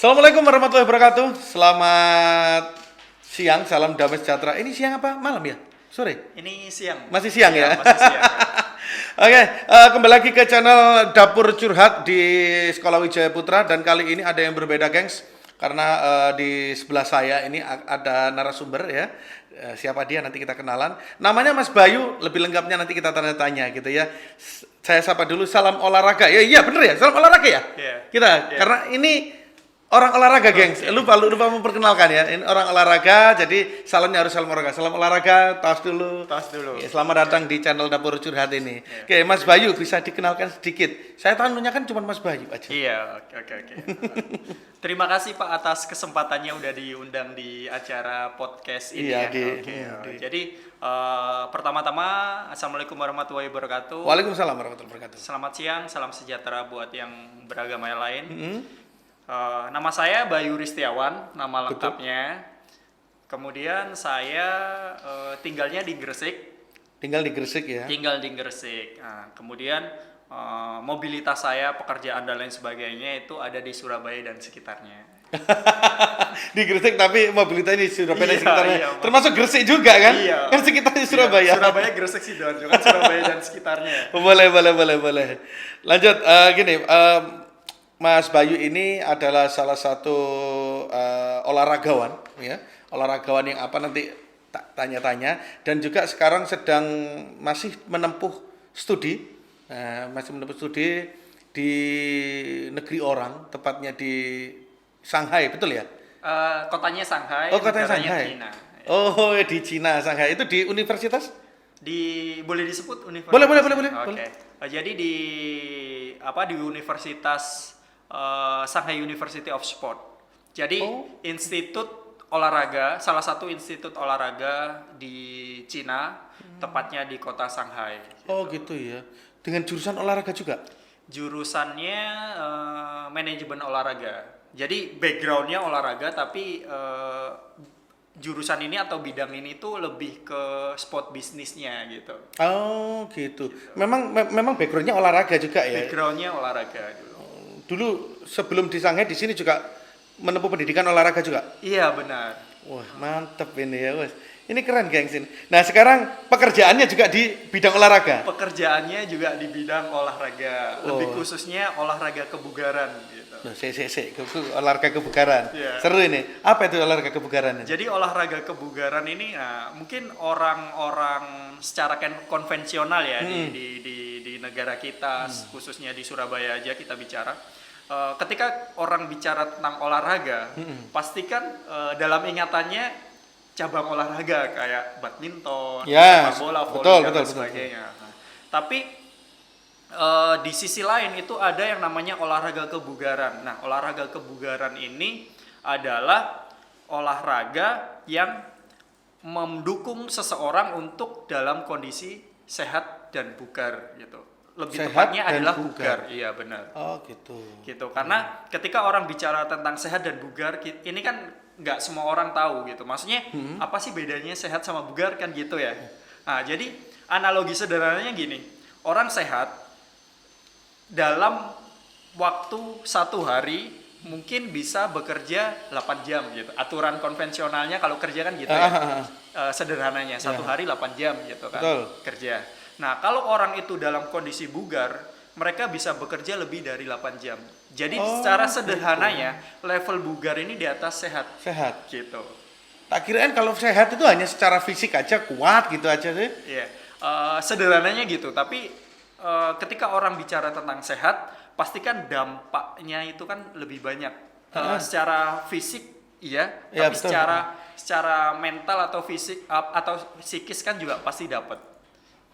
Assalamualaikum warahmatullahi wabarakatuh. Selamat siang, salam damai sejahtera. Ini siang apa malam ya? Sore? Ini siang. Masih siang ya? Masih siang. Oke, kembali lagi ke channel Dapur Curhat di Sekolah Wijaya Putra. Dan kali ini ada yang berbeda, gengs. Karena di sebelah saya ini ada narasumber ya. Siapa dia nanti kita kenalan. Namanya Mas Bayu, lebih lengkapnya nanti kita tanya-tanya gitu ya. Saya sapa dulu, salam olahraga. Ya iya bener ya, salam olahraga ya? Iya. Kita, karena ini orang olahraga, gengs. Lupa memperkenalkan ya. Ini orang olahraga, jadi salamnya harus salam olahraga. Salam olahraga, tos dulu. Tos dulu. Ya, selamat datang di channel Dapur Curhat ini. Oke, Mas Bayu bisa dikenalkan sedikit. Saya tahunya kan cuma Mas Bayu aja. Iya, oke. Terima kasih Pak atas kesempatannya udah diundang di acara podcast ini. Iya, ya. Jadi pertama-tama Assalamualaikum warahmatullahi wabarakatuh. Waalaikumsalam warahmatullahi wabarakatuh. Selamat siang, salam sejahtera buat yang beragama yang lain. Nama saya Bayu Ristiawan, nama lengkapnya. Kemudian saya tinggalnya di Gresik. Tinggal di Gresik ya? Tinggal di Gresik. Nah, kemudian mobilitas saya, pekerjaan dan lain sebagainya itu ada di Surabaya dan sekitarnya. Di Gresik tapi mobilitasnya di Surabaya dan sekitarnya. Iya, termasuk Gresik juga kan? Iya. Kan sekitarnya Surabaya. Iya, Surabaya, Gresik, Sidoarjo kan Surabaya dan sekitarnya. Boleh. Lanjut, gini, Mas Bayu ini adalah salah satu olahragawan, ya, olahragawan yang apa nanti tanya-tanya, dan juga sekarang masih menempuh studi, di negeri orang, tepatnya di Shanghai, betul ya? Kotanya Shanghai, Oh, kotanya negaranya Shanghai. Cina. Oh, di Cina, Shanghai itu di universitas? Boleh disebut universitas? Boleh. Oke. Jadi di Universitas Shanghai University of Sport. Jadi institut olahraga, salah satu institut olahraga di Cina, tepatnya di kota Shanghai. Oh gitu ya. Dengan jurusan olahraga juga? Jurusannya manajemen olahraga. Jadi backgroundnya olahraga, tapi jurusan ini atau bidang ini tuh lebih ke sport bisnisnya gitu. Oh gitu. Memang backgroundnya olahraga juga ya? Backgroundnya olahraga dulu. Dulu sebelum di Shanghai di sini juga menempuh pendidikan olahraga juga? Iya benar. Wah mantep ini ya, Mas. Ini keren, gengs. Nah sekarang pekerjaannya juga di bidang olahraga? Pekerjaannya juga di bidang olahraga, lebih khususnya olahraga kebugaran gitu. Nah, olahraga kebugaran. Yeah. Seru ini. Apa itu olahraga kebugaran? Jadi olahraga kebugaran ini mungkin orang-orang secara konvensional ya di negara kita, khususnya di Surabaya aja kita bicara. Ketika orang bicara tentang olahraga, pastikan dalam ingatannya cabang olahraga kayak badminton, sepak bola, voli dan sebagainya. Nah, tapi di sisi lain itu ada yang namanya olahraga kebugaran. Nah, olahraga kebugaran ini adalah olahraga yang mendukung seseorang untuk dalam kondisi sehat dan bugar gitu. Lebih tepatnya adalah bugar. Iya, benar. Oh, gitu. Gitu. Karena ketika orang bicara tentang sehat dan bugar, ini kan nggak semua orang tahu gitu. Maksudnya apa sih bedanya sehat sama bugar kan gitu ya. Nah, jadi analogi sederhananya gini. Orang sehat dalam waktu 1 hari mungkin bisa bekerja 8 jam gitu. Aturan konvensionalnya kalau kerja kan gitu ya. Sederhananya 1 hari 8 jam gitu kan. Betul. Kerja. Nah, kalau orang itu dalam kondisi bugar, mereka bisa bekerja lebih dari 8 jam. Jadi secara sederhananya level bugar ini di atas sehat. Sehat. Gitu. Tak kirain kalau sehat itu hanya secara fisik aja kuat gitu aja sih. Iya. Sederhananya gitu. Tapi ketika orang bicara tentang sehat, pastikan dampaknya itu kan lebih banyak. Secara fisik iya, ya, tapi betul. secara mental atau fisik atau psikis kan juga pasti dapat.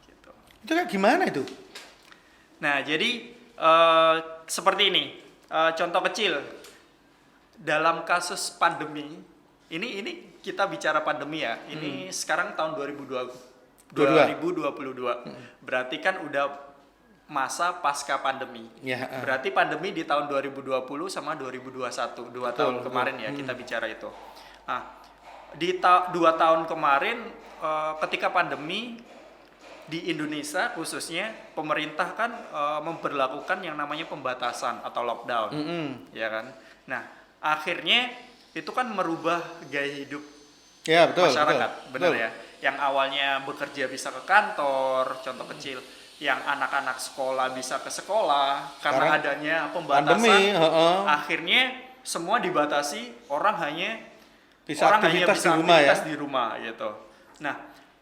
Gitu. Itu kayak gimana itu? Nah, jadi seperti ini. Contoh kecil, dalam kasus pandemi, ini kita bicara pandemi ya, ini sekarang tahun 2022. Berarti kan udah masa pasca pandemi. Ya, Berarti pandemi di tahun 2020 sama 2021, 2 tahun kemarin ya kita bicara itu. Nah, di 2 tahun kemarin ketika pandemi, di Indonesia khususnya pemerintah kan memberlakukan yang namanya pembatasan atau lockdown, ya kan. Nah, akhirnya itu kan merubah gaya hidup Ya, betul. masyarakat, benar betul. ya. Yang awalnya bekerja bisa ke kantor, contoh kecil, yang anak-anak sekolah bisa ke sekolah karena Sekarang adanya pembatasan, pandemi, heeh. akhirnya semua dibatasi, orang hanya Bisa aktivitas di rumah ya. aktivitas di rumah gitu. Nah,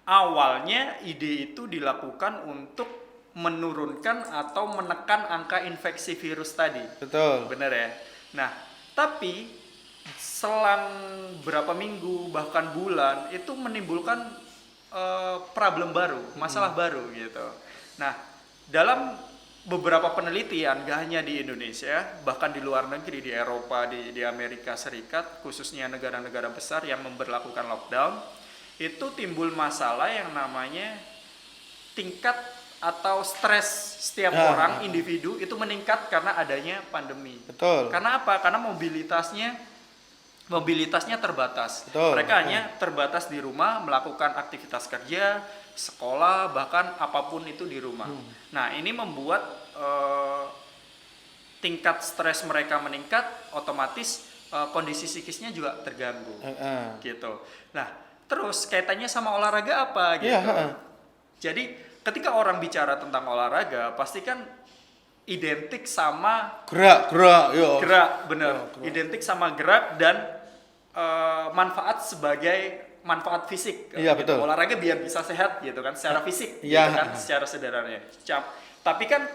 awalnya ide itu dilakukan untuk menurunkan atau menekan angka infeksi virus tadi. Betul. Benar ya. Nah, tapi selang berapa minggu bahkan bulan itu menimbulkan problem baru, masalah baru gitu. Nah, dalam beberapa penelitian, gak hanya di Indonesia, bahkan di luar negeri, di Eropa, di Amerika Serikat, khususnya negara-negara besar yang memberlakukan lockdown, itu timbul masalah yang namanya tingkat atau stres setiap orang individu itu meningkat karena adanya pandemi. Betul. Karena apa? Karena mobilitasnya terbatas. Betul, Mereka betul. hanya terbatas di rumah melakukan aktivitas kerja, sekolah, bahkan apapun itu di rumah. Nah, ini membuat tingkat stres mereka meningkat, otomatis kondisi psikisnya juga terganggu. Gitu. Nah, terus kaitannya sama olahraga apa gitu. Iya, Jadi, ketika orang bicara tentang olahraga, pasti kan identik sama gerak, yo. gerak, bener. Gerak. Identik sama gerak dan manfaat sebagai manfaat fisik. Iya, gitu. betul. Olahraga biar bisa sehat gitu kan, secara fisik, Iya. gitu kan, secara sederhananya. Tapi kan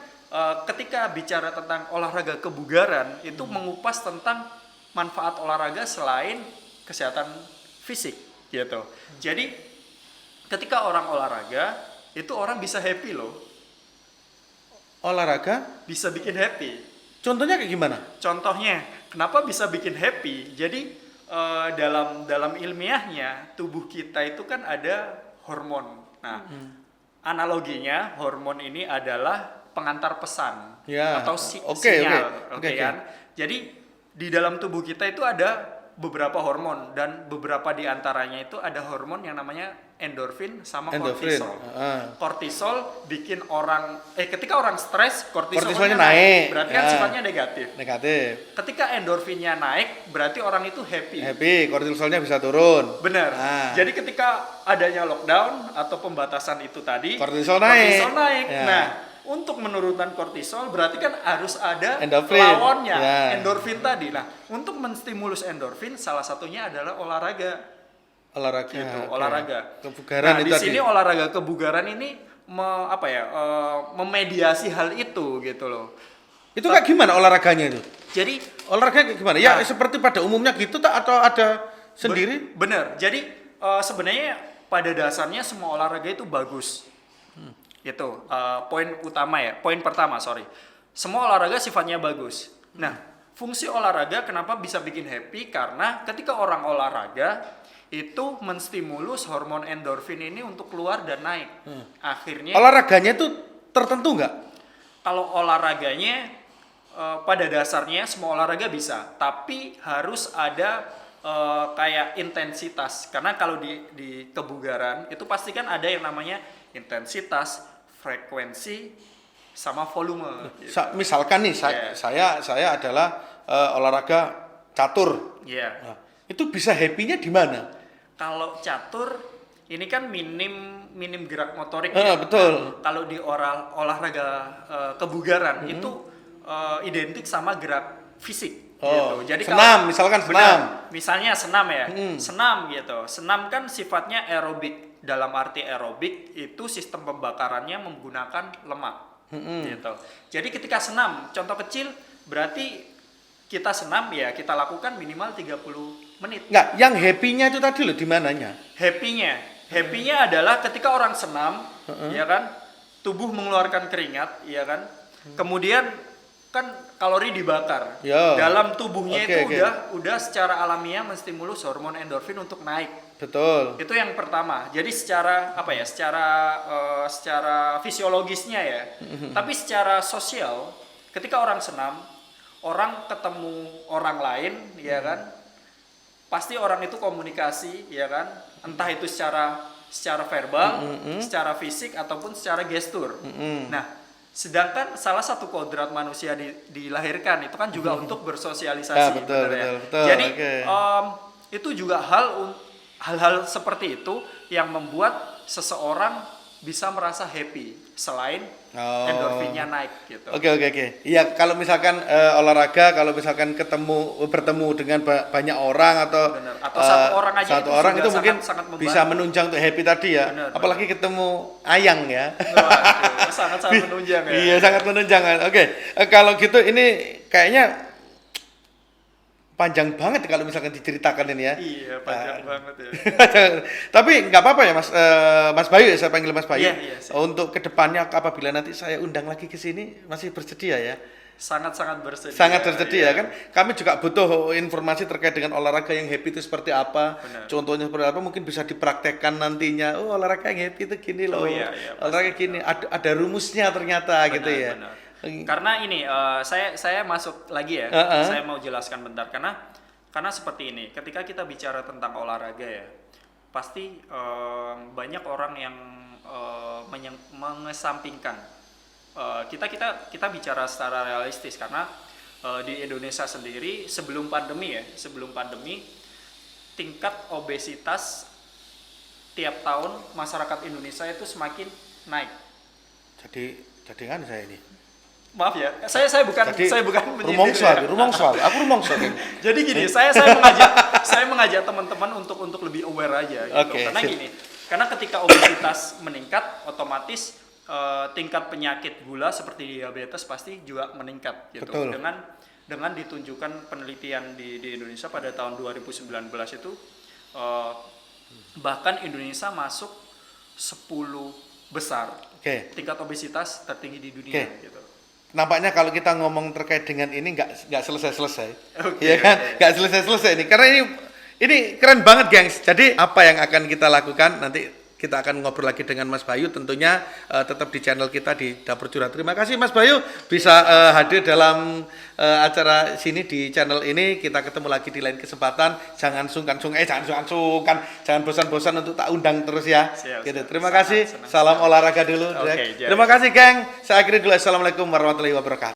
ketika bicara tentang olahraga kebugaran, itu mengupas tentang manfaat olahraga selain kesehatan fisik, gitu. Jadi ketika orang olahraga, itu orang bisa happy loh, Olahraga, bisa bikin happy. contohnya kayak gimana? Contohnya, kenapa bisa bikin happy? Jadi dalam ilmiahnya tubuh kita itu kan ada hormon. Nah, analoginya hormon ini adalah pengantar pesan Ya, atau oke, sinyal, oke, oke oke. kan? Jadi di dalam tubuh kita itu ada beberapa hormon dan beberapa di antaranya itu ada hormon yang namanya endorfin sama Endorfin. kortisol. Kortisol bikin orang ketika orang stres Kortisolnya kortisolnya naik. berarti kan Ya. sifatnya negatif. Negatif. Ketika endorfinnya naik, berarti orang itu happy. Happy, kortisolnya bisa turun. Benar. Nah. Jadi ketika adanya lockdown atau pembatasan itu tadi, Kortisol naik. kortisol naik. Ya. Nah, untuk menurunkan kortisol berarti kan harus ada Endorfin. lawannya, Ya. endorfin tadi. Nah, untuk menstimulus endorfin salah satunya adalah olahraga. Olahraga. Gitu, oke. olahraga. Kebugaran Nah, itu di tadi. sini olahraga kebugaran ini memediasi hal itu gitu loh. Itu kayak gimana olahraganya itu? Jadi Olahraga kayak gimana? Ya Nah. seperti pada umumnya gitu tak atau ada sendiri? Bener. Jadi sebenarnya pada dasarnya semua olahraga itu bagus. Itu poin utama ya. Poin pertama, sorry. Semua olahraga sifatnya bagus. Nah, fungsi olahraga kenapa bisa bikin happy? Karena ketika orang olahraga itu menstimulus hormon endorfin ini untuk keluar dan naik. Akhirnya Olahraganya itu tertentu nggak? kalau olahraganya pada dasarnya semua olahraga bisa, tapi harus ada kayak intensitas. Karena kalau di kebugaran itu pasti kan ada yang namanya intensitas, frekuensi, sama volume. Gitu. Misalkan nih Yeah. saya adalah olahraga catur. Iya. Nah, itu bisa happy-nya di mana? Kalau catur ini kan minim gerak motorik. Betul. Nah, kalau di olahraga kebugaran itu identik sama gerak fisik. Oh, Gitu. Jadi senam, misalkan senam. benar, misalnya senam ya, senam gitu. Senam kan sifatnya aerobik. Dalam arti aerobik itu sistem pembakarannya menggunakan lemak. Gitu. Jadi ketika senam, contoh kecil berarti kita senam ya kita lakukan minimal 30 menit. Nggak, yang happy-nya itu tadi loh di mananya? Happy-nya adalah ketika orang senam, ya kan, tubuh mengeluarkan keringat, ya kan, kemudian kan kalori dibakar, Yo. dalam tubuhnya Oke, itu oke. udah secara alamiah menstimulus hormon endorfin untuk naik. Betul. Itu yang pertama. Jadi secara secara fisiologisnya ya, tapi secara sosial, ketika orang senam, orang ketemu orang lain, ya kan, pasti orang itu komunikasi, ya kan, entah itu secara verbal, secara fisik ataupun secara gestur. Nah, Sedangkan salah satu kodrat manusia dilahirkan itu kan juga untuk bersosialisasi, betul, bener ya. betul. Jadi Oke. itu juga hal-hal seperti itu yang membuat seseorang bisa merasa happy selain endorfinnya naik gitu. Oke. Iya, kalau misalkan olahraga, kalau misalkan bertemu dengan banyak orang atau Bener. Atau satu orang aja satu itu orang sudah itu mungkin sangat membantu. bisa menunjang untuk happy tadi ya. Bener, Apalagi ketemu ayang ya. Waduh, sangat-sangat menunjang ya. Iya, sangat menunjang. Oke. Kalau gitu ini kayaknya panjang banget kalau misalkan diceritakan ini ya. Iya, panjang banget ya. Tapi nggak apa-apa ya Mas Bayu ya, saya panggil Mas Bayu. Iya, siap. Untuk kedepannya apabila nanti saya undang lagi ke sini masih bersedia ya. Sangat-sangat bersedia. Sangat bersedia iya. kan. Kami juga butuh informasi terkait dengan olahraga yang happy itu seperti apa. Benar. Contohnya seperti apa mungkin bisa dipraktekkan nantinya. Oh, olahraga yang happy itu gini loh. Oh, iya, Olahraga gini ada rumusnya ternyata gitu ya. Benar. Karena ini saya masuk lagi ya. Saya mau jelaskan bentar karena seperti ini. Ketika kita bicara tentang olahraga ya, pasti banyak orang yang mengesampingkan. Kita bicara secara realistis karena di Indonesia sendiri sebelum pandemi tingkat obesitas tiap tahun masyarakat Indonesia itu semakin naik. Jadi kan saya ini. Maaf ya, saya bukan rumongso menyindir ya. rumongso. Aku rumongso. Jadi gini, saya mengajak teman-teman untuk lebih aware aja gitu. Oke, Karena sip. gini, karena ketika obesitas meningkat, otomatis tingkat penyakit gula seperti diabetes pasti juga meningkat gitu. Betul. Dengan ditunjukkan penelitian di Indonesia pada tahun 2019 itu bahkan Indonesia masuk 10 besar tingkat obesitas tertinggi di dunia gitu. Nampaknya kalau kita ngomong terkait dengan ini nggak selesai-selesai, Oke, ya kan? Nggak selesai-selesai ini, karena ini keren banget, gengs. Jadi apa yang akan kita lakukan nanti? Kita akan ngobrol lagi dengan Mas Bayu tentunya tetap di channel kita di Dapur Curhat. Terima kasih Mas Bayu bisa hadir dalam acara sini di channel ini. Kita ketemu lagi di lain kesempatan. Jangan sungkan-sungkan, jangan bosan-bosan untuk tak undang terus ya. Siap, Gitu. siap. Terima kasih. Senang. Salam olahraga dulu. Oke, Terima kasih, geng. Saya akhiri dulu. Assalamualaikum warahmatullahi wabarakatuh.